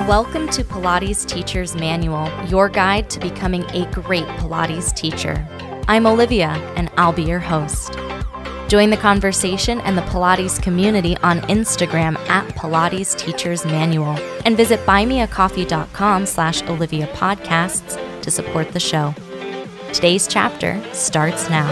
Welcome to Pilates Teacher's Manual, your guide to becoming a great Pilates teacher. I'm Olivia, and I'll be your host. Join the conversation and the Pilates community on Instagram at Pilates Teacher's Manual, and visit buymeacoffee.com/Olivia Podcasts to support the show. Today's chapter starts now.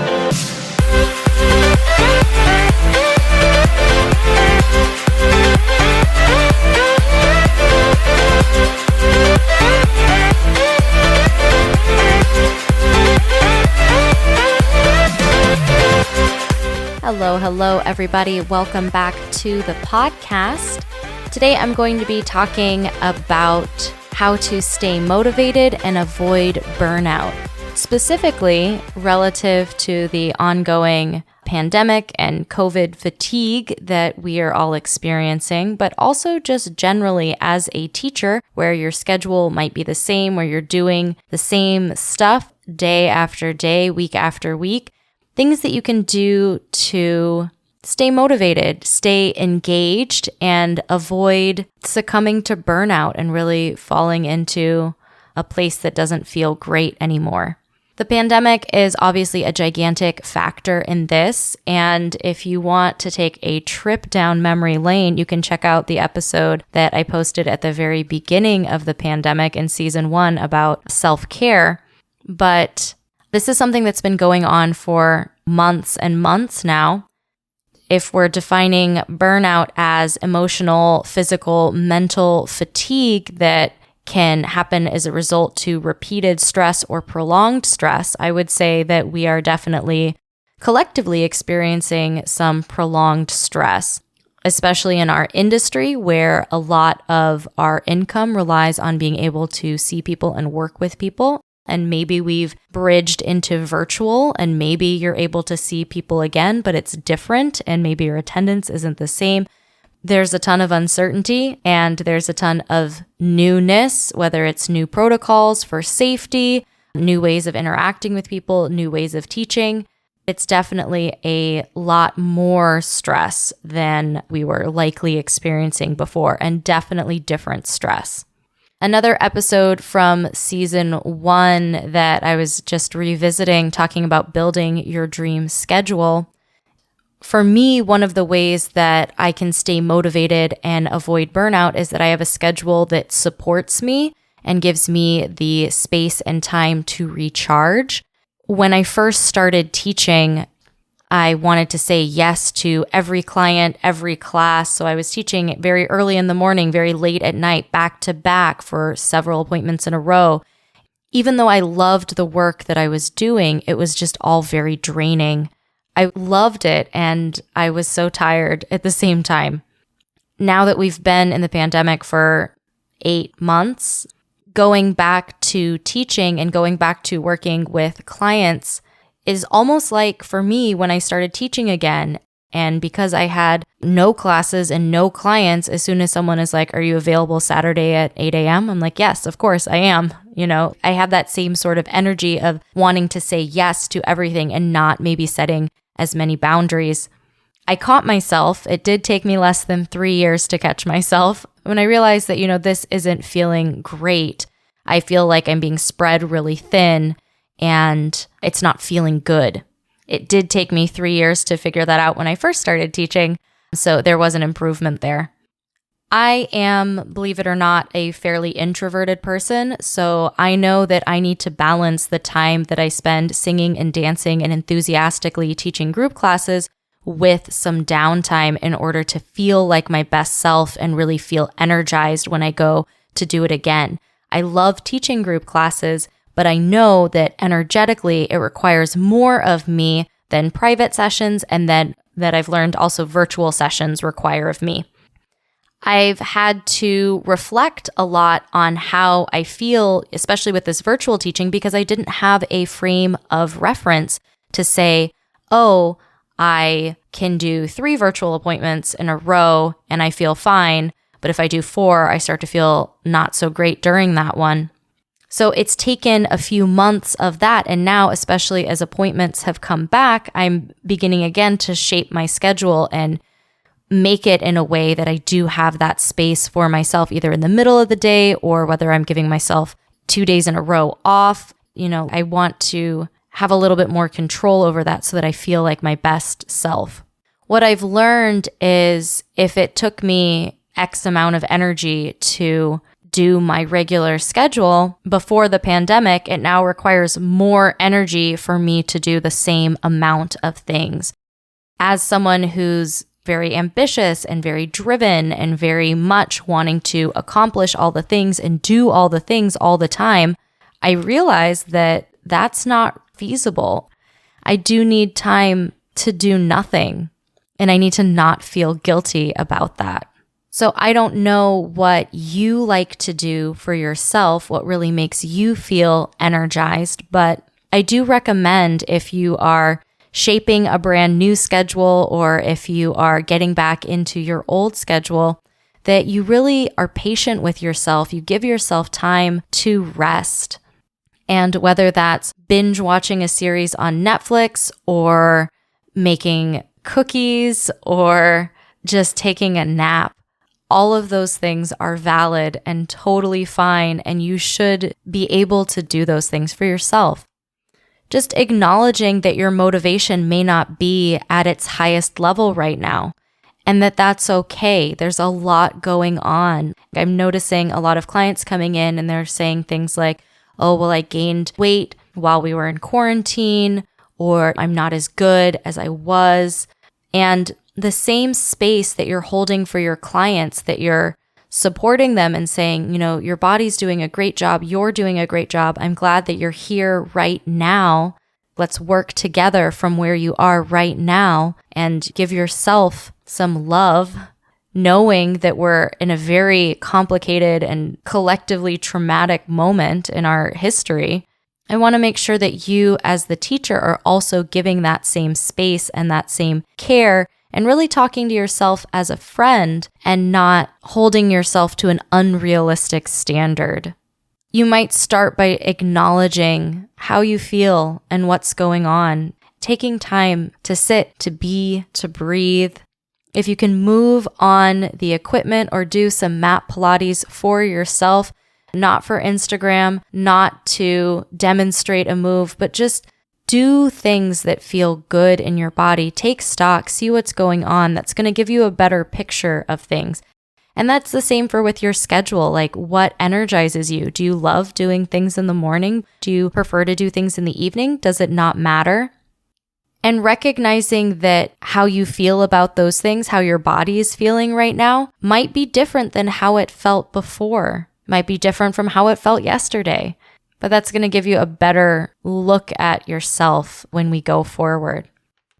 Hello, everybody. Welcome back to the podcast. Today, I'm going to be talking about how to stay motivated and avoid burnout, specifically relative to the ongoing pandemic and COVID fatigue that we are all experiencing, but also just generally as a teacher where your schedule might be the same, where you're doing the same stuff day after day, week after week. Things that you can do to stay motivated, stay engaged, and avoid succumbing to burnout and really falling into a place that doesn't feel great anymore. The pandemic is obviously a gigantic factor in this, and if you want to take a trip down memory lane, you can check out the episode that I posted at the very beginning of the pandemic in season 1 about self-care. But this is something that's been going on for months and months now. If we're defining burnout as emotional, physical, mental fatigue that can happen as a result to repeated stress or prolonged stress, I would say that we are definitely collectively experiencing some prolonged stress, especially in our industry where a lot of our income relies on being able to see people and work with people. And maybe we've bridged into virtual and maybe you're able to see people again, but it's different and maybe your attendance isn't the same. There's a ton of uncertainty and there's a ton of newness, whether it's new protocols for safety, new ways of interacting with people, new ways of teaching. It's definitely a lot more stress than we were likely experiencing before, and definitely different stress. Another episode from season 1 that I was just revisiting, talking about building your dream schedule. For me, one of the ways that I can stay motivated and avoid burnout is that I have a schedule that supports me and gives me the space and time to recharge. When I first started teaching, I wanted to say yes to every client, every class. So I was teaching very early in the morning, very late at night, back to back for several appointments in a row. Even though I loved the work that I was doing, it was just all very draining. I loved it and I was so tired at the same time. Now that we've been in the pandemic for 8 months, going back to teaching and going back to working with clients is almost like for me when I started teaching again. And because I had no classes and no clients, as soon as someone is like, "Are you available Saturday at 8 a.m.?" I'm like, "Yes, of course I am." I have that same sort of energy of wanting to say yes to everything and not maybe setting as many boundaries. I caught myself. It did take me less than 3 years to catch myself when I realized that, this isn't feeling great. I feel like I'm being spread really thin and it's not feeling good. It did take me 3 years to figure that out when I first started teaching, so there was an improvement there. I am, believe it or not, a fairly introverted person, so I know that I need to balance the time that I spend singing and dancing and enthusiastically teaching group classes with some downtime in order to feel like my best self and really feel energized when I go to do it again. I love teaching group classes, but I know that energetically it requires more of me than private sessions, and then that I've learned also virtual sessions require of me. I've had to reflect a lot on how I feel, especially with this virtual teaching, because I didn't have a frame of reference to say, oh, I can do 3 virtual appointments in a row and I feel fine, but if I do 4, I start to feel not so great during that one. So it's taken a few months of that. And now, especially as appointments have come back, I'm beginning again to shape my schedule and make it in a way that I do have that space for myself, either in the middle of the day or whether I'm giving myself 2 days in a row off. I want to have a little bit more control over that so that I feel like my best self. What I've learned is if it took me X amount of energy to do my regular schedule before the pandemic, it now requires more energy for me to do the same amount of things. As someone who's very ambitious and very driven and very much wanting to accomplish all the things and do all the things all the time, I realized that that's not feasible. I do need time to do nothing, and I need to not feel guilty about that. So I don't know what you like to do for yourself, what really makes you feel energized, but I do recommend, if you are shaping a brand new schedule or if you are getting back into your old schedule, that you really are patient with yourself. You give yourself time to rest. And whether that's binge watching a series on Netflix or making cookies or just taking a nap, all of those things are valid and totally fine, and you should be able to do those things for yourself. Just acknowledging that your motivation may not be at its highest level right now, and that that's okay. There's a lot going on. I'm noticing a lot of clients coming in and they're saying things like, oh, well, I gained weight while we were in quarantine, or I'm not as good as I was. And the same space that you're holding for your clients, that you're supporting them and saying, your body's doing a great job, you're doing a great job. I'm glad that you're here right now. Let's work together from where you are right now and give yourself some love, knowing that we're in a very complicated and collectively traumatic moment in our history. I want to make sure that you, as the teacher, are also giving that same space and that same care, and really talking to yourself as a friend and not holding yourself to an unrealistic standard. You might start by acknowledging how you feel and what's going on, taking time to sit, to be, to breathe. If you can move on the equipment or do some mat Pilates for yourself, not for Instagram, not to demonstrate a move, but just do things that feel good in your body. Take stock, see what's going on. That's going to give you a better picture of things. And that's the same for with your schedule. Like, what energizes you? Do you love doing things in the morning? Do you prefer to do things in the evening? Does it not matter? And recognizing that how you feel about those things, how your body is feeling right now, might be different than how it felt before. Might be different from how it felt yesterday. But that's going to give you a better look at yourself when we go forward.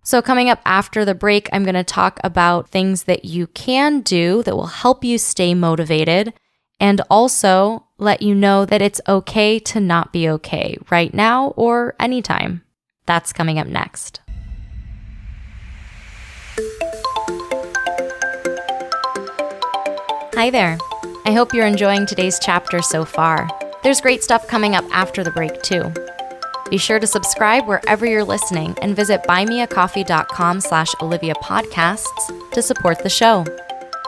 So coming up after the break, I'm going to talk about things that you can do that will help you stay motivated, and also let you know that it's okay to not be okay right now or anytime. That's coming up next. Hi there. I hope you're enjoying today's chapter so far. There's great stuff coming up after the break too. Be sure to subscribe wherever you're listening and visit buymeacoffee.com/Olivia Podcasts to support the show.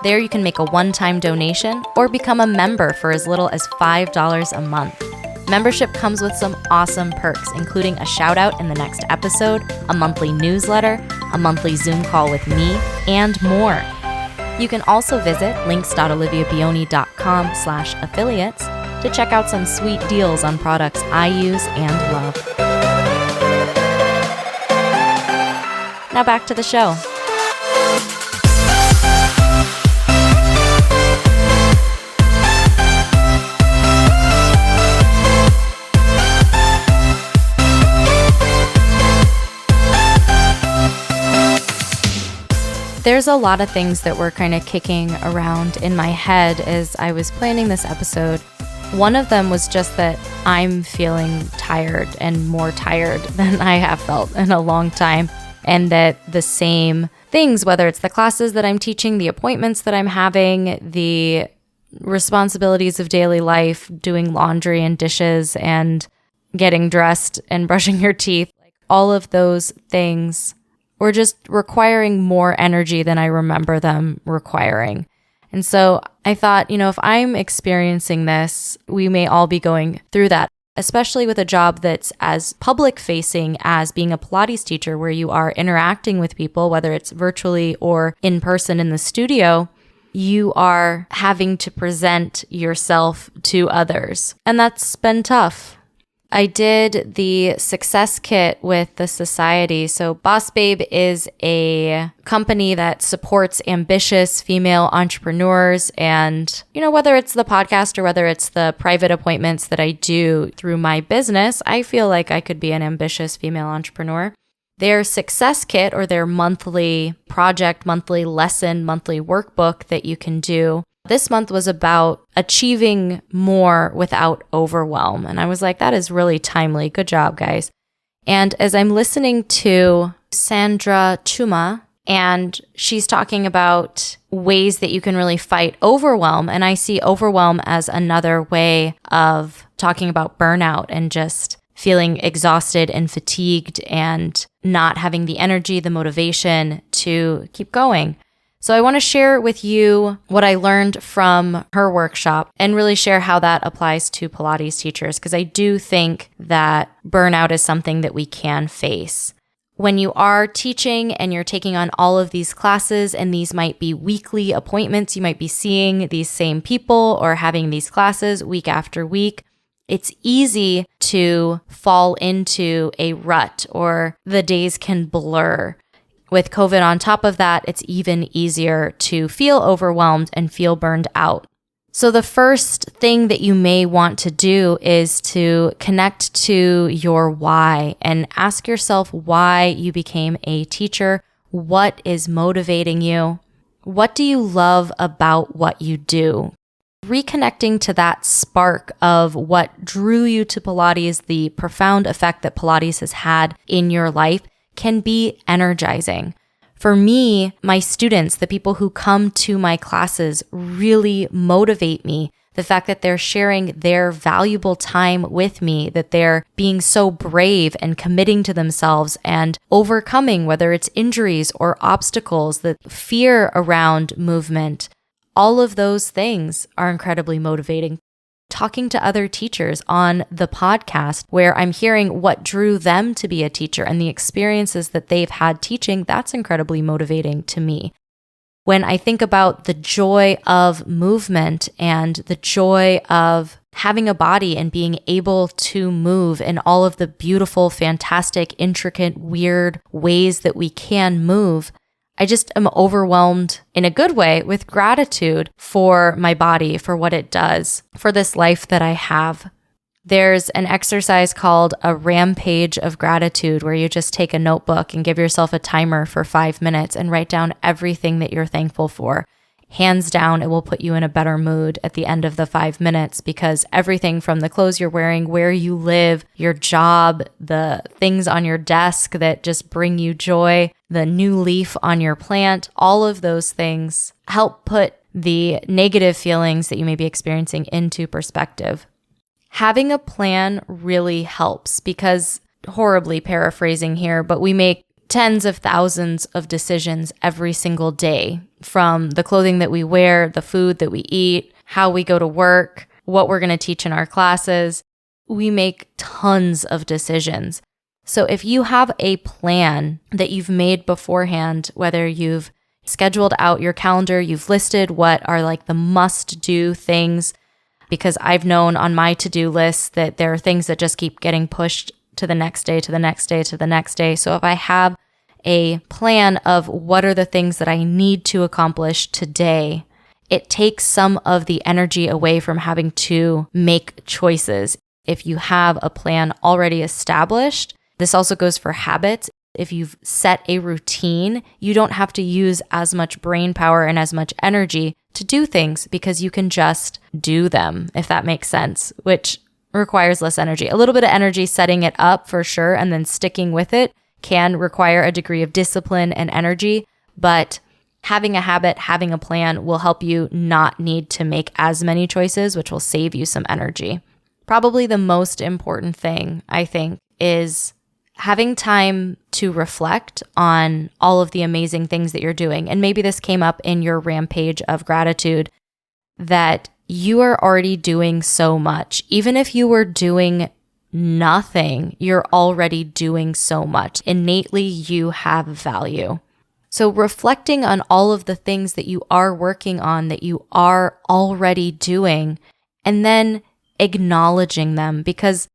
There you can make a one-time donation or become a member for as little as $5 a month. Membership comes with some awesome perks, including a shout out in the next episode, a monthly newsletter, a monthly Zoom call with me, and more. You can also visit links.oliviabioni.com/affiliates to check out some sweet deals on products I use and love. Now back to the show. There's a lot of things that were kind of kicking around in my head as I was planning this episode. One of them was just that I'm feeling tired and more tired than I have felt in a long time. And that the same things, whether it's the classes that I'm teaching, the appointments that I'm having, the responsibilities of daily life, doing laundry and dishes and getting dressed and brushing your teeth, like all of those things or just requiring more energy than I remember them requiring. And so I thought, if I'm experiencing this, we may all be going through that, especially with a job that's as public facing as being a Pilates teacher, where you are interacting with people, whether it's virtually or in person in the studio. You are having to present yourself to others. And that's been tough. I did the success kit with the society. So Boss Babe is a company that supports ambitious female entrepreneurs. And, whether it's the podcast or whether it's the private appointments that I do through my business, I feel like I could be an ambitious female entrepreneur. Their success kit, or their monthly project, monthly lesson, monthly workbook that you can do, this month was about achieving more without overwhelm. And I was like, that is really timely. Good job, guys. And as I'm listening to Sandra Chuma, and she's talking about ways that you can really fight overwhelm, and I see overwhelm as another way of talking about burnout and just feeling exhausted and fatigued and not having the energy, the motivation to keep going. So I want to share with you what I learned from her workshop and really share how that applies to Pilates teachers, because I do think that burnout is something that we can face. When you are teaching and you're taking on all of these classes, and these might be weekly appointments, you might be seeing these same people or having these classes week after week, it's easy to fall into a rut, or the days can blur. With COVID on top of that, it's even easier to feel overwhelmed and feel burned out. So the first thing that you may want to do is to connect to your why and ask yourself why you became a teacher. What is motivating you? What do you love about what you do? Reconnecting to that spark of what drew you to Pilates, the profound effect that Pilates has had in your life, can be energizing. For me, my students, the people who come to my classes, really motivate me. The fact that they're sharing their valuable time with me, that they're being so brave and committing to themselves and overcoming, whether it's injuries or obstacles, the fear around movement, all of those things are incredibly motivating. Talking to other teachers on the podcast, where I'm hearing what drew them to be a teacher and the experiences that they've had teaching, that's incredibly motivating to me. When I think about the joy of movement and the joy of having a body and being able to move in all of the beautiful, fantastic, intricate, weird ways that we can move, I just am overwhelmed in a good way with gratitude for my body, for what it does, for this life that I have. There's an exercise called a rampage of gratitude, where you just take a notebook and give yourself a timer for 5 minutes and write down everything that you're thankful for. Hands down, it will put you in a better mood at the end of the 5 minutes, because everything from the clothes you're wearing, where you live, your job, the things on your desk that just bring you joy, the new leaf on your plant, all of those things help put the negative feelings that you may be experiencing into perspective. Having a plan really helps, because, horribly paraphrasing here, but we make tens of thousands of decisions every single day, from the clothing that we wear, the food that we eat, how we go to work, what we're going to teach in our classes. We make tons of decisions. So if you have a plan that you've made beforehand, whether you've scheduled out your calendar, you've listed what are like the must-do things, because I've known on my to-do list that there are things that just keep getting pushed to the next day, to the next day, to the next day. So if I have a plan of what are the things that I need to accomplish today, it takes some of the energy away from having to make choices. If you have a plan already established, this also goes for habits. If you've set a routine, you don't have to use as much brain power and as much energy to do things, because you can just do them, if that makes sense, which requires less energy. A little bit of energy setting it up for sure, and then sticking with it can require a degree of discipline and energy, but having a habit, having a plan will help you not need to make as many choices, which will save you some energy. Probably the most important thing, I think, is having time to reflect on all of the amazing things that you're doing. And maybe this came up in your rampage of gratitude, that you are already doing so much. Even if you were doing nothing, you're already doing so much. Innately, you have value. So reflecting on all of the things that you are working on, that you are already doing, and then acknowledging them, because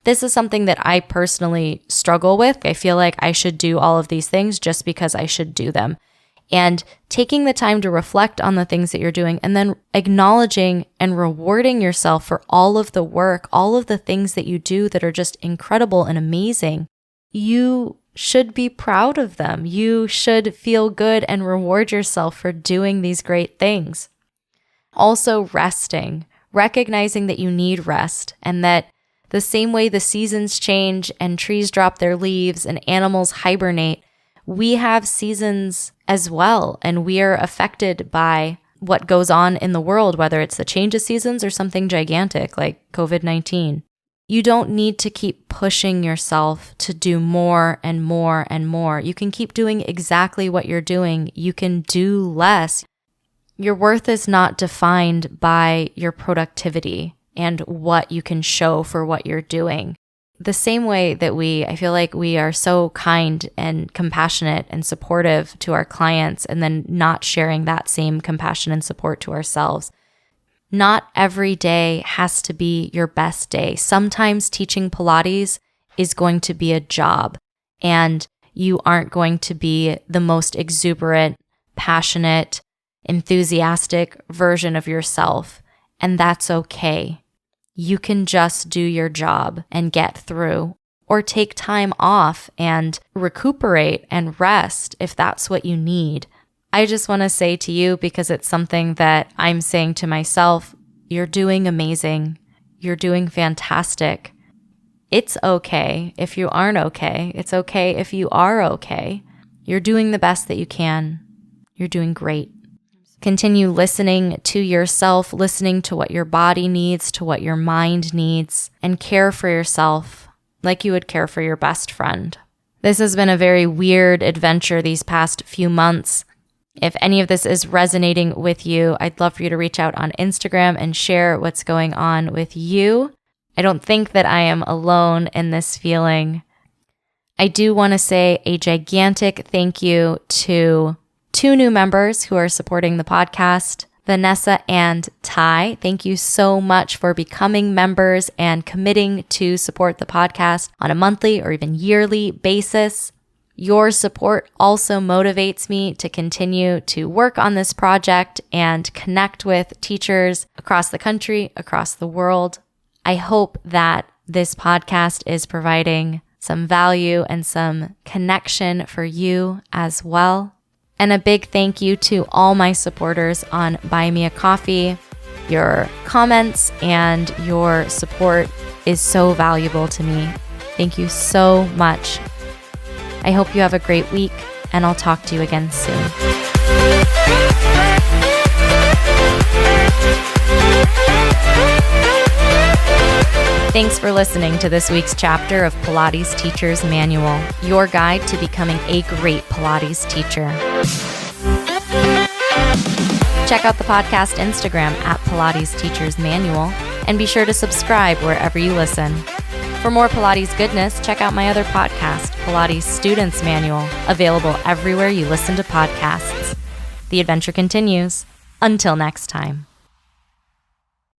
this is something that I personally struggle with. I feel like I should do all of these things just because I should do them. And taking the time to reflect on the things that you're doing, and then acknowledging and rewarding yourself for all of the work, all of the things that you do that are just incredible and amazing. You should be proud of them. You should feel good and reward yourself for doing these great things. Also, resting, recognizing that you need rest, and that the same way the seasons change and trees drop their leaves and animals hibernate, we have seasons as well, and we are affected by what goes on in the world, whether it's the change of seasons or something gigantic like COVID-19. You don't need to keep pushing yourself to do more and more and more. You can keep doing exactly what you're doing. You can do less. Your worth is not defined by your productivity and what you can show for what you're doing. The same way that I feel like we are so kind and compassionate and supportive to our clients, and then not sharing that same compassion and support to ourselves. Not every day has to be your best day. Sometimes teaching Pilates is going to be a job, and you aren't going to be the most exuberant, passionate, enthusiastic version of yourself, and that's okay. You can just do your job and get through, or take time off and recuperate and rest if that's what you need. I just want to say to you, because it's something that I'm saying to myself, you're doing amazing. You're doing fantastic. It's okay if you aren't okay. It's okay if you are okay. You're doing the best that you can. You're doing great. Continue listening to yourself, listening to what your body needs, to what your mind needs, and care for yourself like you would care for your best friend. This has been a very weird adventure these past few months. If any of this is resonating with you, I'd love for you to reach out on Instagram and share what's going on with you. I don't think that I am alone in this feeling. I do want to say a gigantic thank you to 2 new members who are supporting the podcast, Vanessa and Ty. Thank you so much for becoming members and committing to support the podcast on a monthly or even yearly basis. Your support also motivates me to continue to work on this project and connect with teachers across the country, across the world. I hope that this podcast is providing some value and some connection for you as well. And a big thank you to all my supporters on Buy Me a Coffee. Your comments and your support is so valuable to me. Thank you so much. I hope you have a great week, and I'll talk to you again soon. Thanks for listening to this week's chapter of Pilates Teacher's Manual, your guide to becoming a great Pilates teacher. Check out the podcast Instagram at Pilates Teacher's Manual, and be sure to subscribe wherever you listen. For more Pilates goodness, check out my other podcast, Pilates Student's Manual, available everywhere you listen to podcasts. The adventure continues. Until next time.